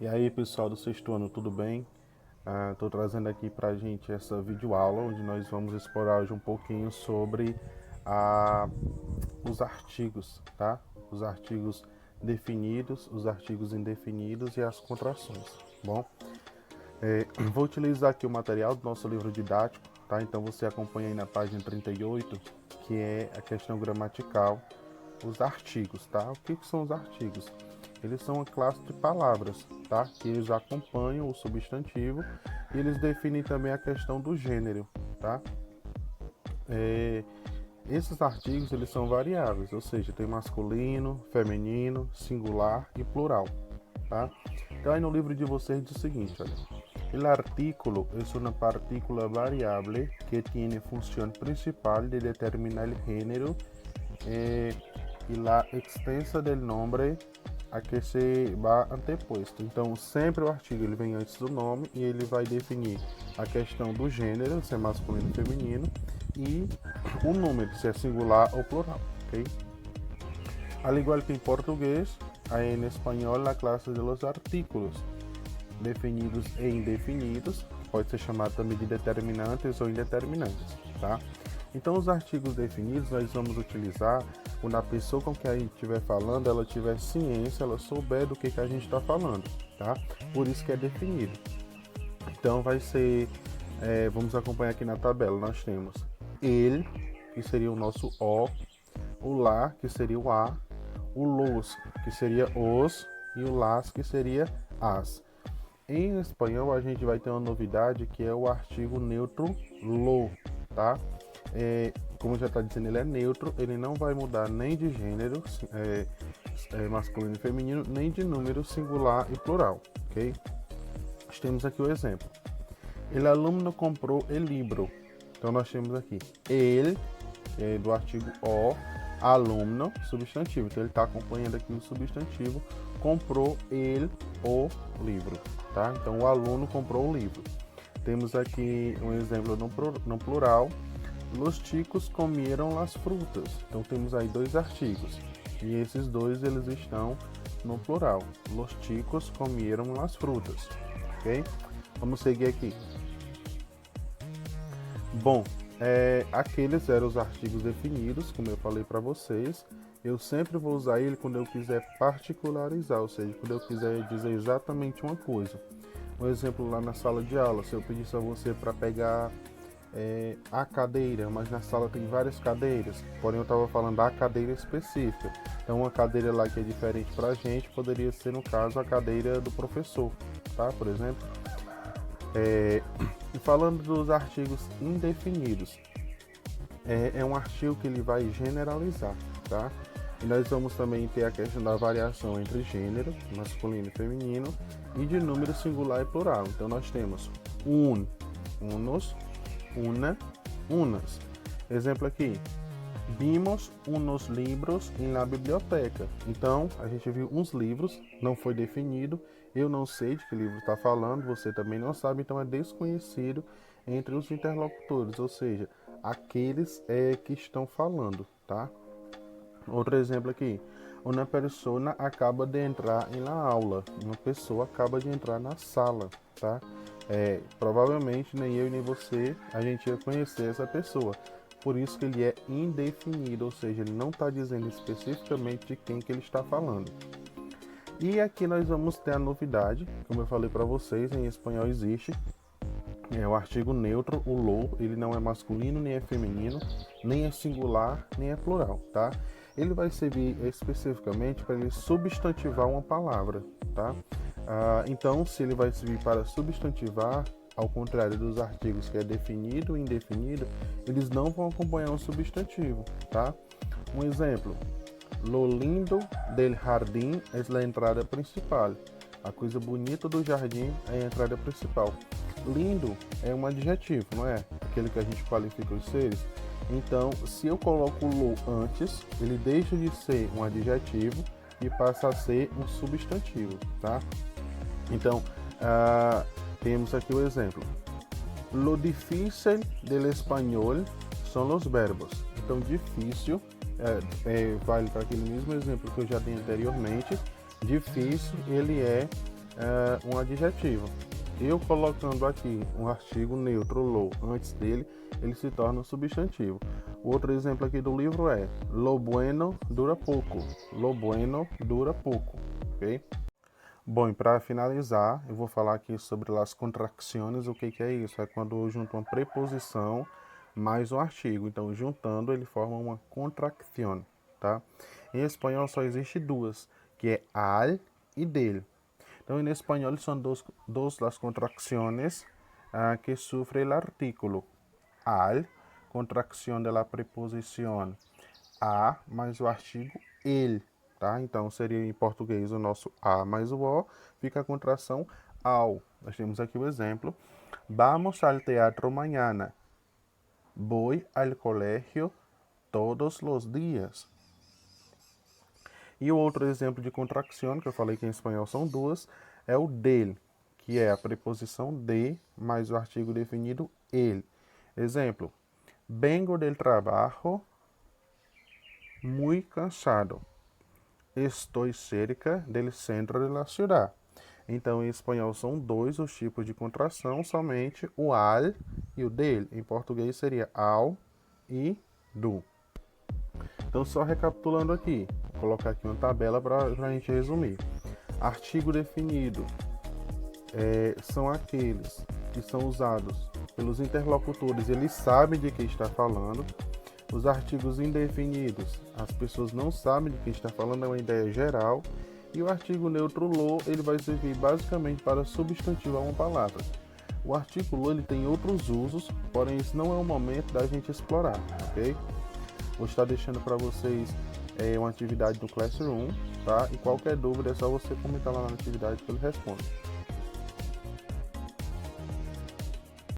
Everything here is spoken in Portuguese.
E aí, pessoal do sexto ano, tudo bem? Estou trazendo aqui para a gente essa videoaula onde nós vamos explorar hoje um pouquinho sobre ah, os artigos, tá? Os artigos definidos, os artigos indefinidos e as contrações. Bom, vou utilizar aqui o material do nosso livro didático, tá? Então você acompanha aí na página 38, que é a questão gramatical, os artigos, tá? O que são os artigos? Eles são uma classe de palavras, tá? Que eles acompanham o substantivo e eles definem também a questão do gênero, tá? Esses artigos eles são variáveis, ou seja, tem masculino, feminino, singular e plural, tá? Então aí no livro de vocês diz o seguinte, olha. El artículo es una partícula variable que tiene función principal de determinar el género y la extensa del nombre a que se va anteposto. Então, sempre o artigo ele vem antes do nome e ele vai definir a questão do gênero, se é masculino ou feminino, e o número, se é singular ou plural, ok? Al igual que em português, hay en español la clase de los artículos, definidos e indefinidos, pode ser chamado também de determinantes ou indeterminantes, tá? Então, os artigos definidos nós vamos utilizar quando a pessoa com quem a gente estiver falando, ela tiver ciência, ela souber do que a gente está falando, tá? Por isso que é definido. Então, vai ser, vamos acompanhar aqui na tabela, nós temos ele, que seria o nosso o lá, que seria o a, o los, que seria os, e o las, que seria as. Em espanhol, a gente vai ter uma novidade que é o artigo neutro lo, tá? Como já está dizendo, ele é neutro, ele não vai mudar nem de gênero, masculino e feminino, nem de número singular e plural, ok? Nós temos aqui o exemplo. El aluno comprou el libro. Então nós temos aqui ele, do artigo o, aluno, substantivo. Então ele está acompanhando aqui o substantivo, comprou o livro, tá? Então o aluno comprou o livro. Temos aqui um exemplo no plural. Los chicos comieron las frutas. Então temos aí dois artigos. E esses dois eles estão no plural. Los chicos comieron las frutas. Ok? Vamos seguir aqui. Bom, aqueles eram os artigos definidos, como eu falei para vocês. Eu sempre vou usar ele quando eu quiser particularizar, ou seja, quando eu quiser dizer exatamente uma coisa. Um exemplo lá na sala de aula, se eu pedisse a você para pegar a cadeira, mas na sala tem várias cadeiras, porém eu estava falando da cadeira específica. Então uma cadeira lá que é diferente para a gente poderia ser, no caso, a cadeira do professor, tá? Por exemplo. E falando dos artigos indefinidos, é um artigo que ele vai generalizar, tá? E nós vamos também ter a questão da variação entre gênero, masculino e feminino, e de número singular e plural. Então nós temos unos, una, unas. Exemplo aqui, vimos unos livros em la biblioteca. Então, a gente viu uns livros, não foi definido, eu não sei de que livro está falando, você também não sabe, então é desconhecido entre os interlocutores, ou seja, aqueles que estão falando, tá? Outro exemplo aqui, uma pessoa acaba de entrar na aula, uma pessoa acaba de entrar na sala, tá? Provavelmente nem eu nem você a gente ia conhecer essa pessoa. Por isso que ele é indefinido, ou seja, ele não está dizendo especificamente de quem que ele está falando. E aqui nós vamos ter a novidade, como eu falei para vocês, em espanhol existe o artigo neutro, o lo, ele não é masculino, nem é feminino, nem é singular, nem é plural, tá? Ele vai servir especificamente para ele substantivar uma palavra, tá? Então, se ele vai servir para substantivar, ao contrário dos artigos que é definido e indefinido, eles não vão acompanhar um substantivo, tá? Um exemplo, lo lindo del jardín es la entrada principal. A coisa bonita do jardim é a entrada principal. Lindo é um adjetivo, não é? Aquele que a gente qualifica os seres. Então, se eu coloco lo antes, ele deixa de ser um adjetivo e passa a ser um substantivo, tá? Então, temos aqui o exemplo. Lo difícil del español son los verbos. Então, difícil vale para aquele mesmo exemplo que eu já dei anteriormente. Difícil, ele é um adjetivo. Eu colocando aqui um artigo neutro lo antes dele, ele se torna um substantivo. O outro exemplo aqui do livro é lo bueno dura pouco. Lo bueno dura pouco, ok? Bom, e para finalizar, eu vou falar aqui sobre as contrações. O que é isso? É quando eu junto uma preposição mais um artigo. Então, juntando, ele forma uma contracción, tá? Em espanhol só existe duas, que é al e del. Então, en español son dos las contracciones que sufre el artículo. Al, contracción de la preposición a mais o artigo el, tá? Então, seria em português o nosso a mais o o, fica a contração ao. Nós temos aqui o exemplo. Vamos al teatro mañana. Voy al colegio todos los días. E o outro exemplo de contracção, que eu falei que em espanhol são duas, é o del, que é a preposição de mais o artigo definido el. Exemplo: vengo del trabajo muy cansado. Estou cerca del centro de la ciudad. Então, em espanhol são dois os tipos de contração, somente o al e o del. Em português seria ao e do. Então, só recapitulando aqui, vou colocar aqui uma tabela para a gente resumir. Artigo definido são aqueles que são usados pelos interlocutores, eles sabem de que está falando. Os artigos indefinidos, as pessoas não sabem de que está falando, é uma ideia geral. E o artigo neutro lo, ele vai servir basicamente para substantivar uma palavra. O artigo lo, ele tem outros usos, porém esse não é o momento da gente explorar, ok? Vou estar deixando para vocês uma atividade do Classroom, tá? E qualquer dúvida é só você comentar lá na atividade que ele responde.